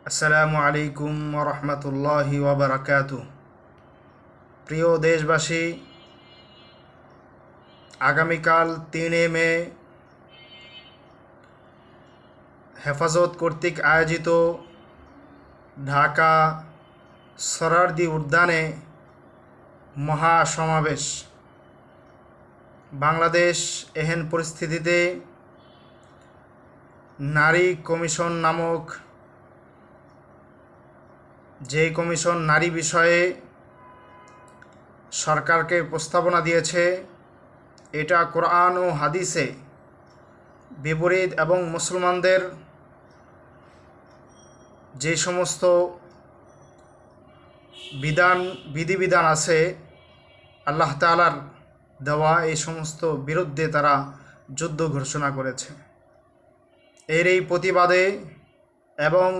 আসসালামু আলাইকুম রহমতুল্লাহি ওয়াবারাকাতু। প্রিয় দেশবাসী, আগামীকাল 3 মে হেফাজত কর্তৃক আয়োজিত ঢাকা সরারদি উদ্যানে মহাসমাবেশ। বাংলাদেশ এহেন পরিস্থিতিতে নারী কমিশন নামক যে কমিশন নারী বিষয়ে সরকারকে প্রস্তাবনা দিয়েছে, এটা কোরআন ও হাদিসে বিপরীত এবং মুসলমানদের যে সমস্ত বিধিবিধান আছে আল্লাহ তাআলার দেওয়া, এই সমস্ত বিরুদ্ধে তারা যুদ্ধ ঘোষণা করেছে। এই প্রতিবাদে এবং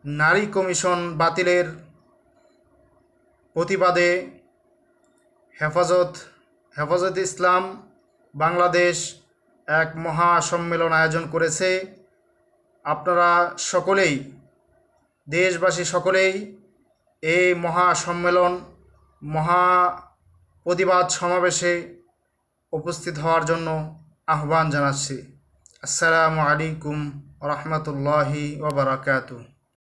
নারী কমিশন বাতিলের প্রতিবাদে হেফাজত ইসলাম বাংলাদেশ এক মহা সম্মেলন আয়োজন করেছে। আপনারা সকলেই, দেশবাসী সকলেই এই মহা সম্মেলন, মহা প্রতিবাদ সমাবেশে উপস্থিত হওয়ার জন্য আহ্বান জানাচ্ছি। আসসালামু আলাইকুম রহমতুল্লাহি ওয়া বারাকাতুহু।